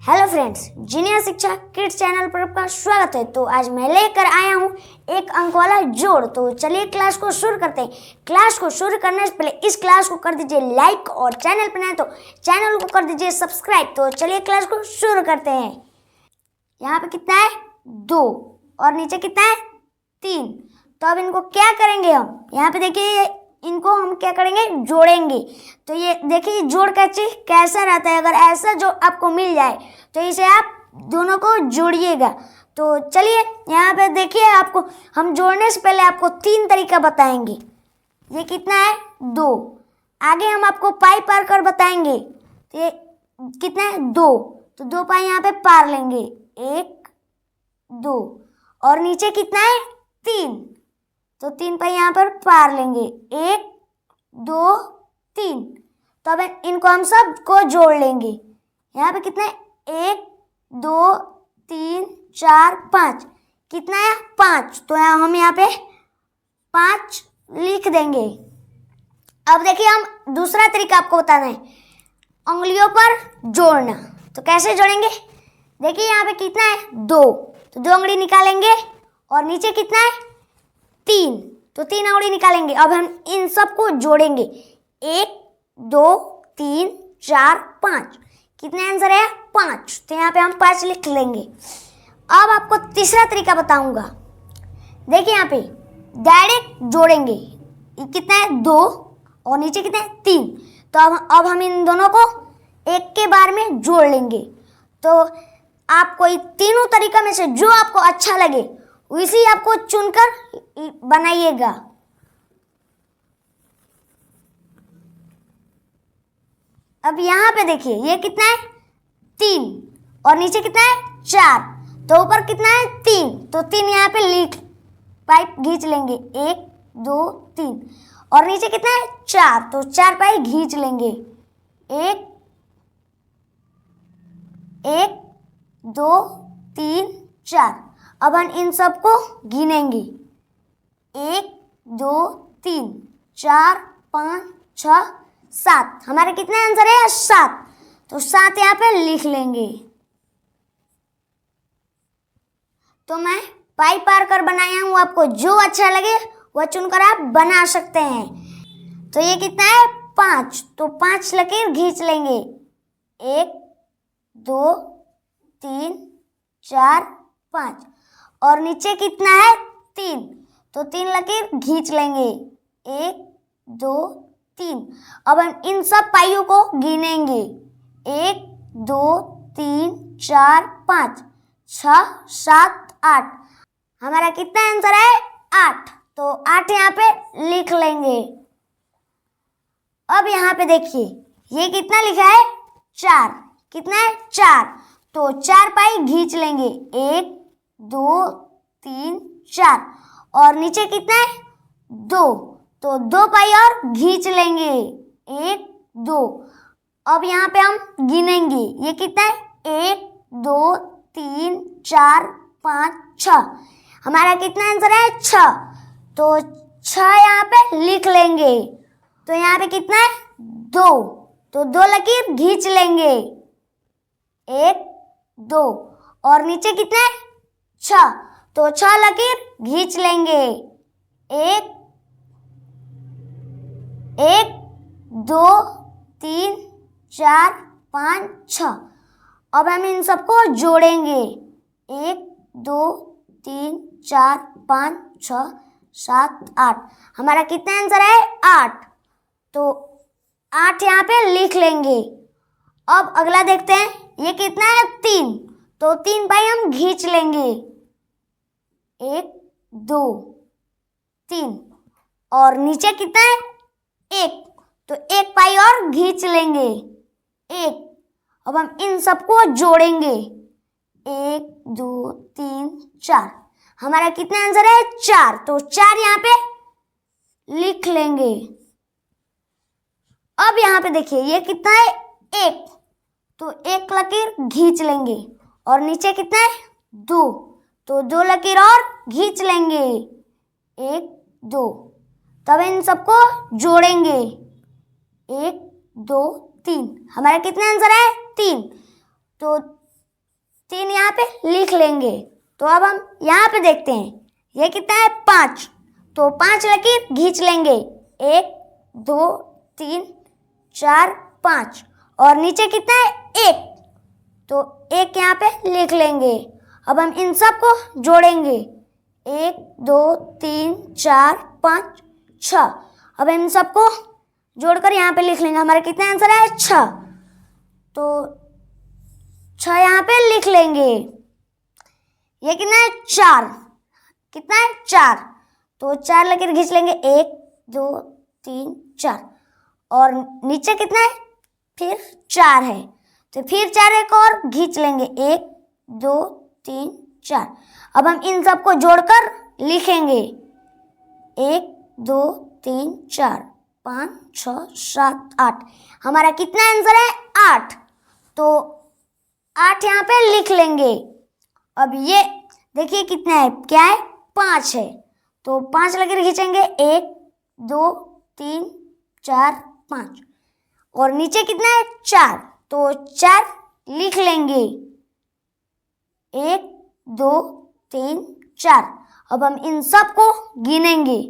Hello friends, genius शिक्षा kids channel पर आपका स्वागत है। तो आज मैं लेकर आया हूँ एक अंक वाला जोड़। तो चलिए क्लास को शुरू करते हैं। क्लास को शुरू करने से पहले इस क्लास को कर दीजिए लाइक और चैनल पर नए तो चैनल को कर दीजिए सब्सक्राइब। तो चलिए क्लास को शुरू करते हैं। यहाँ पे कितना है 2 और नीचे कितना है 3। तो अब इनको क्या करेंगे हम, यहाँ पे देखिए इनको हम क्या करेंगे, जोड़ेंगे। तो ये देखिए जोड़ का चीज कैसा रहता है। अगर ऐसा जो आपको मिल जाए तो इसे आप दोनों को जोड़िएगा। तो चलिए यहाँ पे देखिए, आपको हम जोड़ने से पहले आपको 3 तरीका बताएंगे। ये कितना है 2। आगे हम आपको पाई पार कर बताएंगे। तो ये कितना है 2, तो 2 पाई यहाँ पे पार लेंगे 1 2 और नीचे कितना है 3, तो 3 पाई यहाँ पर पार लेंगे 1 2 3। तो अब इनको हम सब को जोड़ लेंगे। यहाँ पे कितना है 1 2 3 4 5, कितना है 5। तो हम यहाँ पे 5 लिख देंगे। अब देखिए हम दूसरा तरीका आपको बताना है, उंगलियों पर जोड़ना। तो कैसे जोड़ेंगे, देखिए यहाँ पे कितना है 2, तो 2 उंगली निकालेंगे और नीचे कितना है 3, तो 3 उंगली निकालेंगे। अब हम इन सबको जोड़ेंगे 1 2 3 4 5, कितने आंसर है 5। तो यहाँ पे हम 5 लिख लेंगे। अब आपको तीसरा तरीका बताऊंगा। देखिए यहाँ पे डायरेक्ट जोड़ेंगे, कितना है 2 और नीचे कितना है 3। तो अब हम इन दोनों को एक के बार में जोड़ लेंगे। तो आपको ये तीनों तरीका में से जो आपको अच्छा लगे उसी आपको चुनकर बनाइएगा। अब यहाँ पे देखिए ये कितना है 3 और नीचे कितना है 4, तो ऊपर कितना है 3, तो 3 यहाँ पे लिख पाइप खींच लेंगे 1 2 3 और नीचे कितना है 4, तो 4 पाई खींच लेंगे 1 1 2 3 4। अब हम इन सबको गिनेंगे 1 2 3 4 5 6 7। हमारे कितने आंसर है 7, तो 7 यहाँ पे लिख लेंगे। तो मैं पाई पार कर बनाया हूँ, आपको जो अच्छा लगे वह चुनकर आप बना सकते हैं। तो ये कितना है 5, तो 5 लकीर खींच लेंगे 1 2 3 4 5 और नीचे कितना है 3, तो 3 लकीर खींच लेंगे 1 2 3। अब हम इन सब पाइयों को गिनेंगे 1 2 3 4 5 6 7 8। हमारा कितना आंसर है 8, तो 8 यहाँ पे लिख लेंगे। अब यहाँ पे देखिए ये कितना लिखा है 4, कितना है 4, तो 4 पाई खींच लेंगे 1 2 3 4 और नीचे कितना है 2, तो 2 पाई और खींच लेंगे 1 2। अब यहाँ पे हम गिनेंगे, ये कितना है 1 2 3 4 5 6। हमारा कितना आंसर है 6, तो 6 यहाँ पे लिख लेंगे। तो यहाँ पे कितना है 2, तो 2 लकीर खींच लेंगे 1 2 और नीचे कितना है 6, तो 6 लकीर खींच लेंगे 1 1 2 3 4 5 6। अब हम इन सबको जोड़ेंगे 1 2 3 4 5 6 7 8। हमारा कितना आंसर है 8, तो 8 यहाँ पे लिख लेंगे। अब अगला देखते हैं, ये कितना है 3, तो 3 पाई हम खींच लेंगे 1 2 3 और नीचे कितना है 1, तो 1 पाई और खींच लेंगे 1। अब हम इन सबको जोड़ेंगे 1 2 3 4। हमारा कितना आंसर है 4, तो 4 यहाँ पे लिख लेंगे। अब यहाँ पे देखिए ये कितना है 1, तो 1 लकीर खींच लेंगे और नीचे कितना है 2, तो 2 लकीर और खींच लेंगे 1 2। तब इन सबको जोड़ेंगे 1 2 3। हमारा कितना आंसर है 3, तो 3 यहाँ पे लिख लेंगे। तो अब हम यहाँ पे देखते हैं, ये कितना है 5, तो 5 लकीर खींच लेंगे, 1 2 3 4 5, और नीचे कितना है 1, तो 1 यहाँ पे लिख लेंगे। अब हम इन सब को जोड़ेंगे, 1 2 3 4 5 6। अब इन सबको जोड़कर यहाँ पे लिख लेंगे, हमारा कितना आंसर है 6, तो 6 यहाँ पे लिख लेंगे। ये कितना है 4, कितना है 4, तो 4 लकीर खींच लेंगे, 1 2 3 4, और नीचे कितना है फिर 4 है, तो फिर 4 एक और खींच लेंगे, 1 2 3 4। अब हम इन सबको जोड़कर लिखेंगे, 1 2 3 4 5 6 7 8, हमारा कितना आंसर है 8, तो 8 यहाँ पे लिख लेंगे। अब ये देखिए कितना है, क्या है 5 है, तो 5 लकीर खींचेंगे, 1 2 3 4 5, और नीचे कितना है 4, तो 4 लिख लेंगे, 1 2 3 4। अब हम इन सब को गिनेंगे,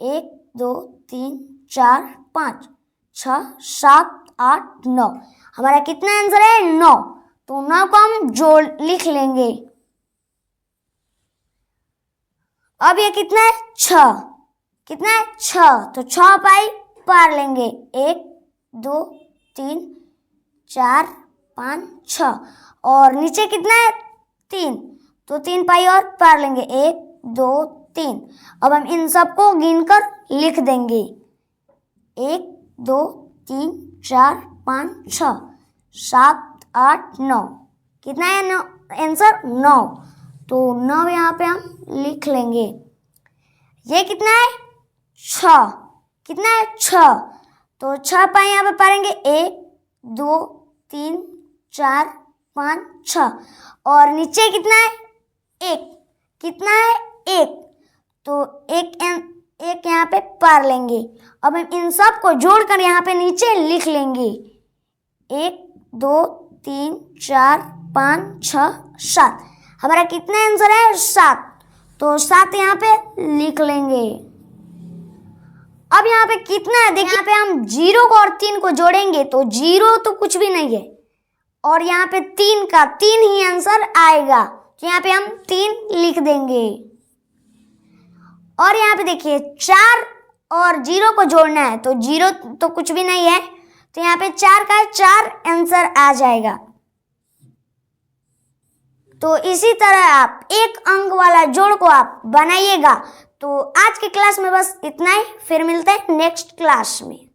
1 2 3 4 5 6 7 8 9, हमारा कितना आंसर है 9, तो 9 को हम जोड़ लिख लेंगे। अब ये कितना है 6, कितना है 6, तो 6 पाई पार लेंगे, 1 2 3 4 5 6, और नीचे कितना है 3, तो 3 पाई और पार लेंगे, 1 2 3। अब हम इन सबको गिनकर लिख देंगे, 1 2 3 4 5 6 7 8 9, कितना है आंसर 9, तो 9 यहाँ पे हम लिख लेंगे। ये कितना है 6, कितना है 6, तो 6 पाए यहाँ पे पारेंगे, 1 2 3 4 5 6, और नीचे कितना है 1, कितना है 1, तो 1 यहाँ पे पार लेंगे। अब हम इन सब को जोड़कर यहाँ पे नीचे लिख लेंगे, 1 2 3 4 5 6 7, हमारा कितना आंसर है 7, तो 7 यहाँ पे लिख लेंगे। अब यहाँ पे कितना है देखिए, यहाँ पे हम 0 को और 3 को जोड़ेंगे, तो 0 तो कुछ भी नहीं है, और यहाँ पे 3 का 3 ही आंसर आएगा, तो यहाँ पे हम 3 लिख देंगे। और यहाँ पे देखिए 4 और 0 को जोड़ना है, तो 0 तो कुछ भी नहीं है, तो यहाँ पे 4 का 4 आंसर आ जाएगा। तो इसी तरह आप एक अंक वाला जोड़ को आप बनाइएगा। तो आज की क्लास में बस इतना ही, फिर मिलते हैं नेक्स्ट क्लास में।